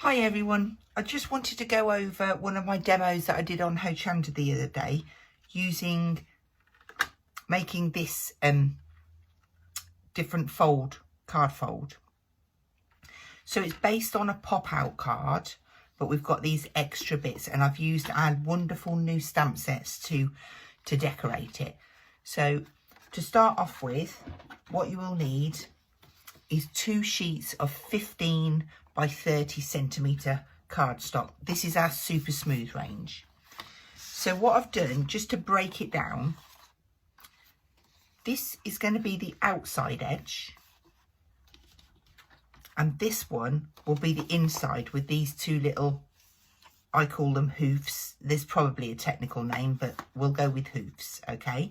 Hi everyone, I just wanted to go over one of my demos that I did on Hazel Eaton the other day making this different card fold. So it's based on a pop-out card, but we've got these extra bits and I've used our wonderful new stamp sets to decorate it. So to start off with, what you will need is 2 sheets of 15 by 30 centimetre cardstock. This is our super smooth range. So what I've done, just to break it down, this is going to be the outside edge and this one will be the inside with these 2 little, I call them hoofs. There's probably a technical name, but we'll go with hoofs, okay?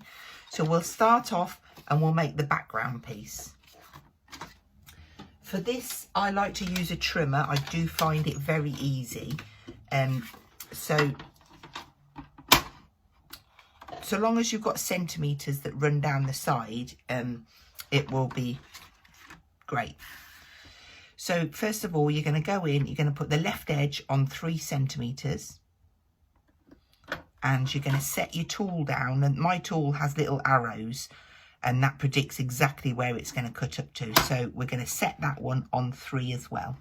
So we'll start off and we'll make the background piece. For this, I like to use a trimmer. I do find it very easy. So long as you've got centimetres that run down the side, it will be great. So first of all, you're going to go in, you're going to put the left edge on 3 centimetres. And you're going to set your tool down. And my tool has little arrows. And that predicts exactly where it's going to cut up to. So we're going to set that one on 3 as well.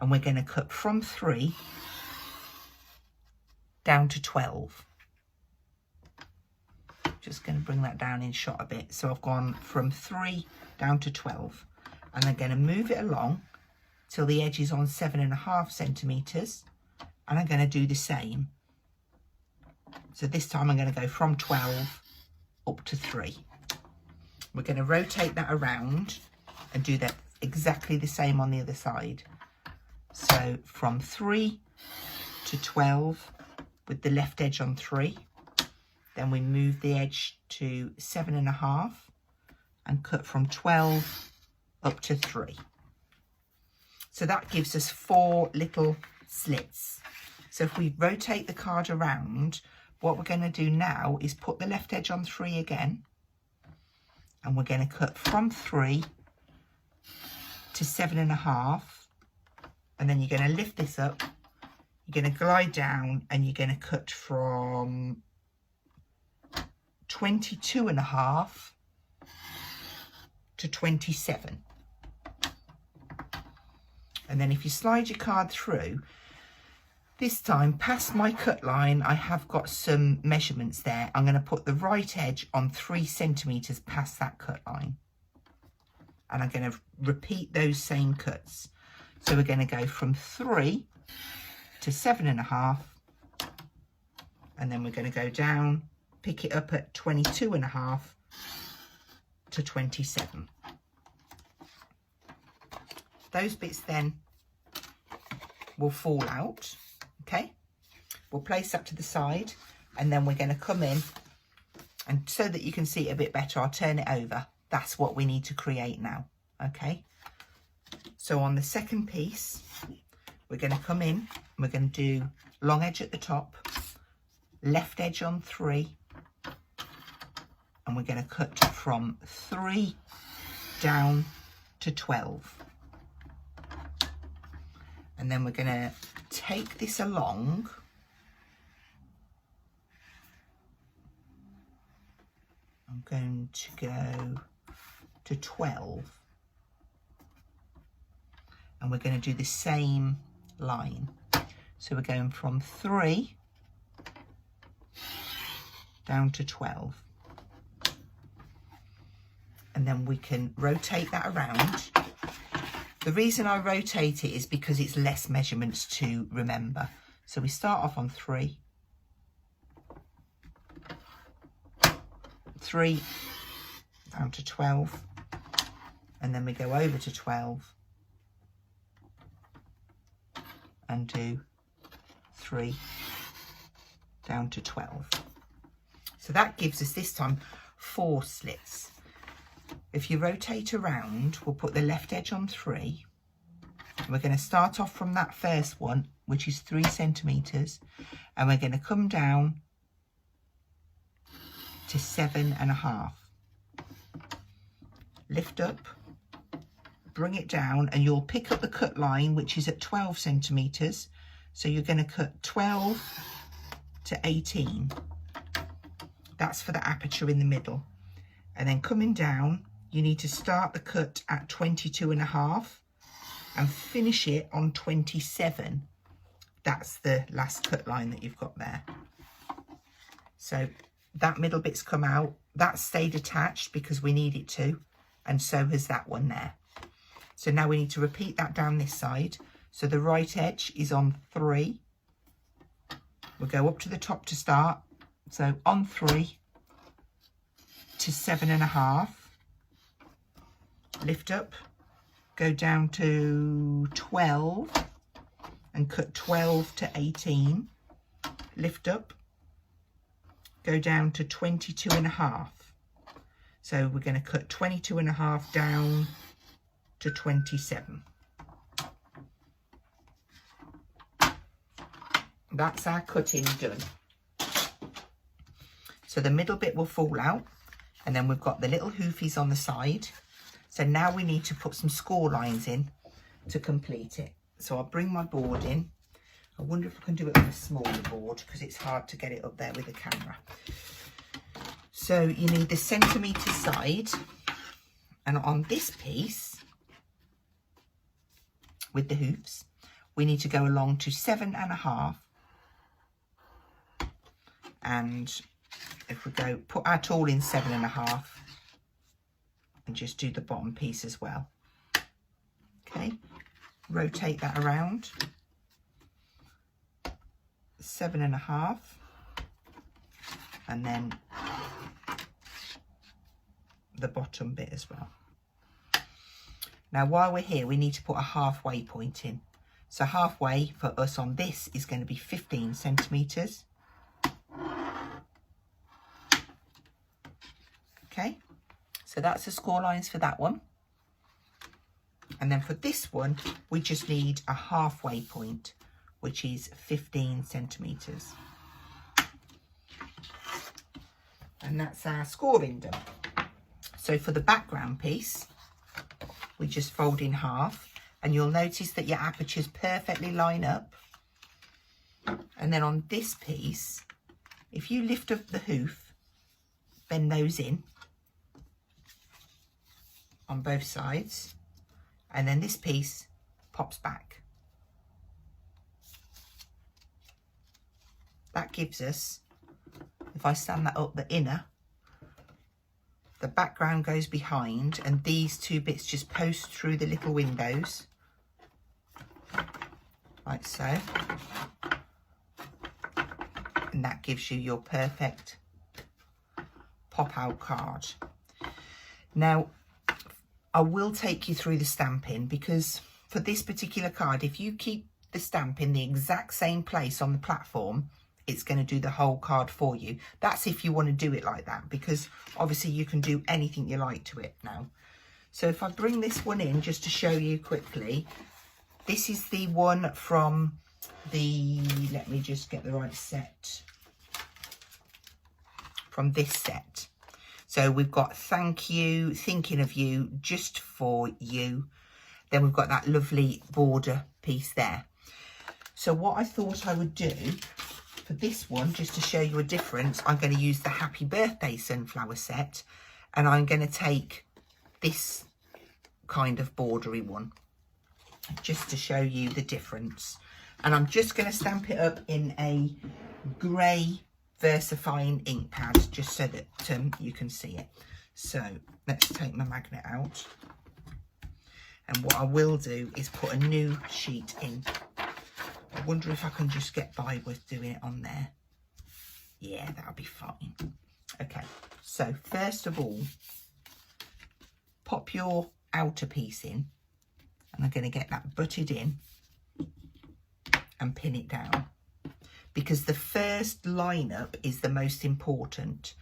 And we're going to cut from 3 down to 12. Just going to bring that down in shot a bit. So I've gone from 3 down to 12. And I'm going to move it along till the edge is on 7.5 centimetres. And I'm going to do the same. So this time I'm going to go from 12 up to 3. We're going to rotate that around and do that exactly the same on the other side. So from 3 to 12 with the left edge on 3. Then we move the edge to 7.5 and cut from 12 up to 3. So that gives us 4 little slits. So if we rotate the card around, what we're going to do now is put the left edge on 3 again. And we're going to cut from 3 to 7.5. And then you're going to lift this up. You're going to glide down and you're going to cut from 22.5 to 27. And then if you slide your card through, this time past my cut line, I have got some measurements there. I'm going to put the right edge on 3 centimetres past that cut line. And I'm going to repeat those same cuts. So we're going to go from 3 to 7.5. And then we're going to go down, pick it up at 22.5 to 27. Those bits then will fall out. Okay, we'll place that to the side and then we're going to come in and so that you can see it a bit better, I'll turn it over. That's what we need to create now. Okay, so on the second piece, we're going to come in and we're going to do long edge at the top, left edge on 3, and we're going to cut from 3 down to 12. And then we're going to take this along I'm going to go to 12 and we're going to do the same line. So we're going from 3 down to 12 and then we can rotate that around. The reason I rotate it is because it's less measurements to remember. So we start off on 3, 3 down to 12, and then we go over to 12 and do 3 down to 12. So that gives us this time 4 slits. If you rotate around, we'll put the left edge on 3. We're going to start off from that first one, which is 3 centimetres, and we're going to come down to 7.5. Lift up bring it down, and you'll pick up the cut line, which is at 12 centimetres. So you're going to cut 12 to 18. That's for the aperture in the middle. And then coming down, you need to start the cut at 22.5 and finish it on 27. That's the last cut line that you've got there. So that middle bit's come out. That stayed attached because we need it to, and so has that one there. So now we need to repeat that down this side. So the right edge is on 3. We'll go up to the top to start. So on 3 to 7.5. Lift up, go down to 12 and cut 12 to 18. Lift up, go down to 22.5. So we're going to cut 22.5 down to 27. That's our cutting done. So the middle bit will fall out, and then we've got the little hoofies on the side. So now we need to put some score lines in to complete it. So I'll bring my board in. I wonder if I can do it on a smaller board because it's hard to get it up there with the camera. So you need the centimetre side, and on this piece with the hoofs, we need to go along to 7.5. And if we go, put our tool in 7.5 and just do the bottom piece as well. Okay, rotate that around. 7.5, and then the bottom bit as well. Now while we're here, we need to put a halfway point in. So halfway for us on this is going to be 15 centimetres. Okay, so that's the score lines for that one. And then for this one, we just need a halfway point, which is 15 centimetres. And that's our scoring done. So for the background piece, we just fold in half, and you'll notice that your apertures perfectly line up. And then on this piece, if you lift up the hoof, bend those in on both sides, and then this piece pops back. That gives us, if I stand that up, the inner, the background goes behind, and these two bits just post through the little windows, like so. And that gives you your perfect pop-out card. Now, I will take you through the stamping, because for this particular card, if you keep the stamp in the exact same place on the platform, it's going to do the whole card for you. That's if you want to do it like that, because obviously you can do anything you like to it now. So if I bring this one in just to show you quickly, this is the one from the, let me just get the right set, from this set. So we've got thank you, thinking of you, just for you. Then we've got that lovely border piece there. So what I thought I would do for this one, just to show you a difference, I'm going to use the Happy Birthday Sunflower set, and I'm going to take this kind of bordery one, just to show you the difference. And I'm just going to stamp it up in a grey versifying ink pad, just so that you can see it. So let's take my magnet out, and what I will do is put a new sheet in. I wonder if I can just get by with doing it on there. Yeah, that'll be fine. Okay, so first of all, pop your outer piece in, and I'm going to get that butted in and pin it down, because the first lineup is the most important.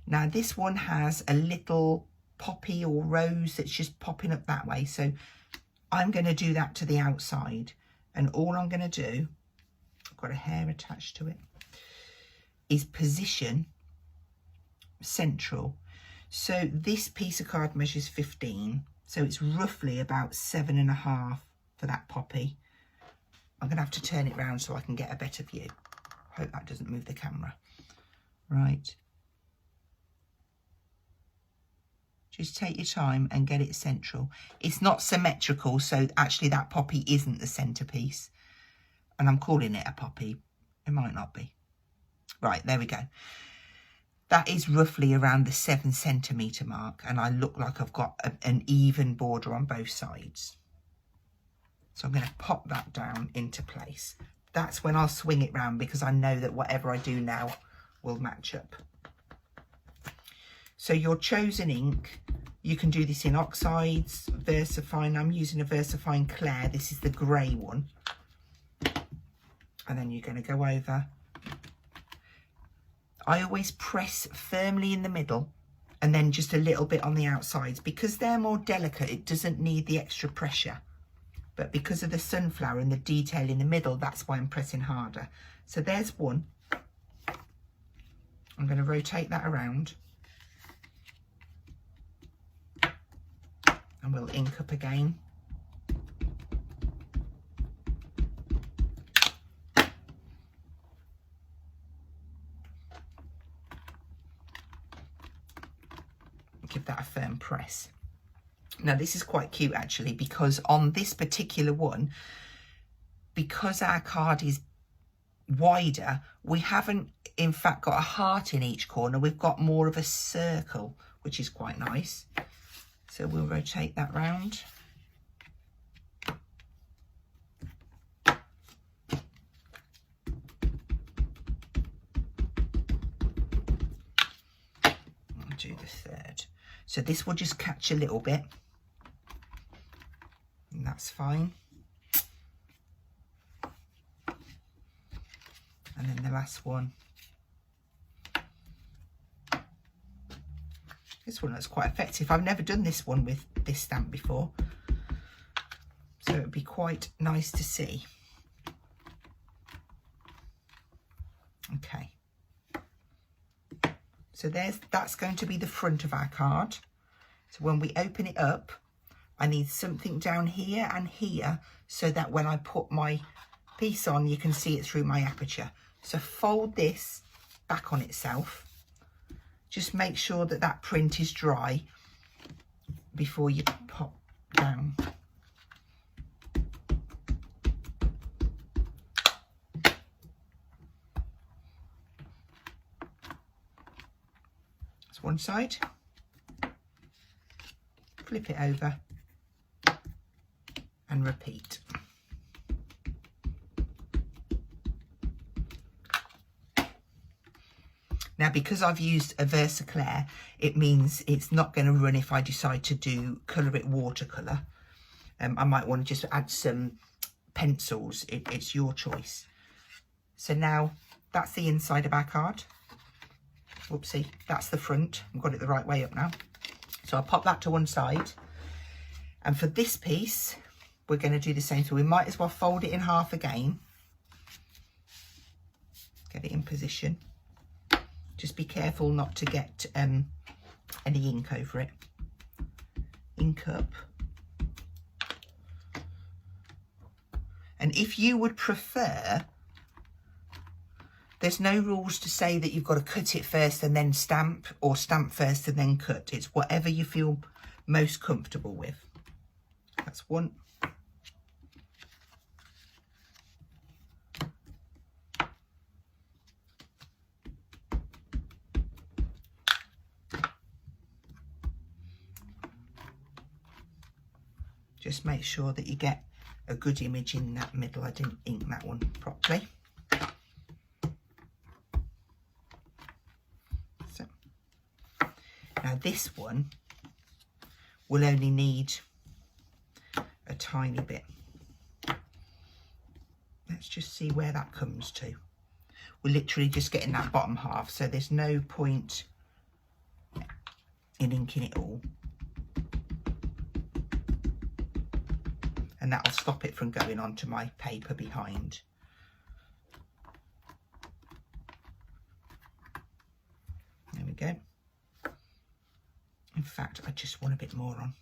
Now this one has a little poppy or rose that's just popping up that way, so I'm going to do that to the outside. And all I'm going to do, I've got a hair attached to it, is position central. So this piece of card measures 15. So it's roughly about 7.5 for that poppy. I'm going to have to turn it round so I can get a better view. Hope that doesn't move the camera. Right. Just take your time and get it central. It's not symmetrical, so actually that poppy isn't the centerpiece. And I'm calling it a poppy. It might not be. Right, there we go. That is roughly around the 7 centimetre mark, and I look like I've got an even border on both sides. So I'm going to pop that down into place. That's when I'll swing it round, because I know that whatever I do now will match up. So your chosen ink, you can do this in oxides, versifying. I'm using a versifying Claire. This is the grey one. And then you're going to go over. I always press firmly in the middle and then just a little bit on the outsides. Because they're more delicate, it doesn't need the extra pressure. But because of the sunflower and the detail in the middle, that's why I'm pressing harder. So there's one. I'm going to rotate that around. And we'll ink up again. Give that a firm press. Now this is quite cute actually, because on this particular one, because our card is wider, we haven't in fact got a heart in each corner. We've got more of a circle, which is quite nice. So we'll rotate that round. I'll do the third. So this will just catch a little bit, and that's fine. And then the last one. This one looks quite effective. I've never done this one with this stamp before, so it would be quite nice to see. Okay. So that's going to be the front of our card. So when we open it up, I need something down here and here so that when I put my piece on, you can see it through my aperture. So fold this back on itself. Just make sure that that print is dry before you pop down. That's one side. Flip it over and repeat. Now, because I've used a Versaclair, it means it's not going to run if I decide to colour it watercolour. I might want to just add some pencils. It's your choice. So now that's the inside of our card. Whoopsie, that's the front. I've got it the right way up now. So I'll pop that to one side. And for this piece, we're going to do the same. So we might as well fold it in half again. Get it in position. Just be careful not to get any ink over it. Ink up. And if you would prefer, there's no rules to say that you've got to cut it first and then stamp, or stamp first and then cut. It's whatever you feel most comfortable with. That's one. Just make sure that you get a good image in that middle. I didn't ink that one properly. So now this one will only need a tiny bit. Let's just see where that comes to. We're literally just getting that bottom half, so there's no point in inking it all. And that'll stop it from going onto my paper behind. There we go. In fact, I just want a bit more on.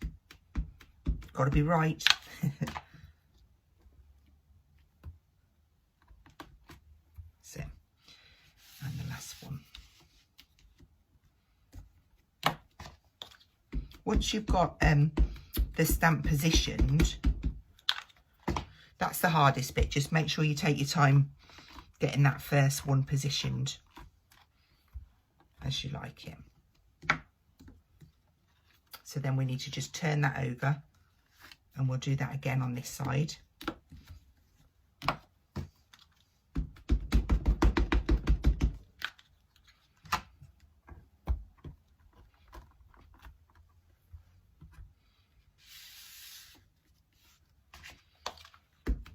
Got to be right. So, and the last one. Once you've got the stamp positioned, that's the hardest bit. Just make sure you take your time getting that first one positioned as you like it. So then we need to just turn that over, and we'll do that again on this side.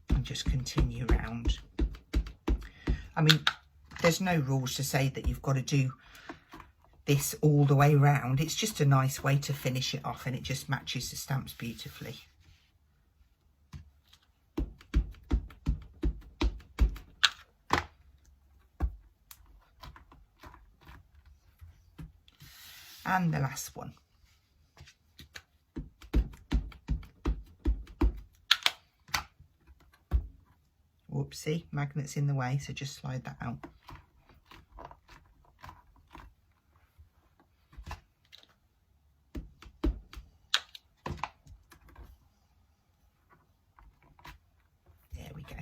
And just continue round. I mean, there's no rules to say that you've got to do this all the way round. It's just a nice way to finish it off, and it just matches the stamps beautifully. And the last one. Whoopsie, magnet's in the way, so just slide that out. There we go.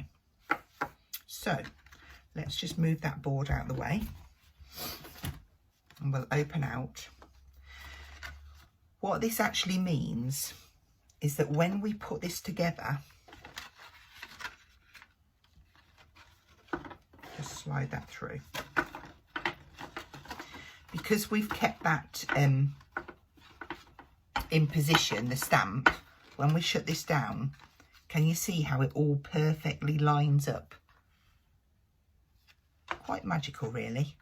So let's just move that board out of the way, and we'll open out. What this actually means is that when we put this together, just slide that through. Because we've kept that in position, the stamp, when we shut this down, can you see how it all perfectly lines up? Quite magical, really.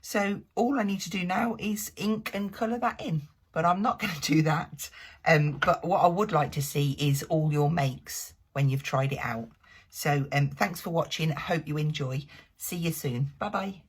So all I need to do now is ink and colour that in. But I'm not going to do that. But what I would like to see is all your makes when you've tried it out. So thanks for watching. I hope you enjoy. See you soon. Bye-bye.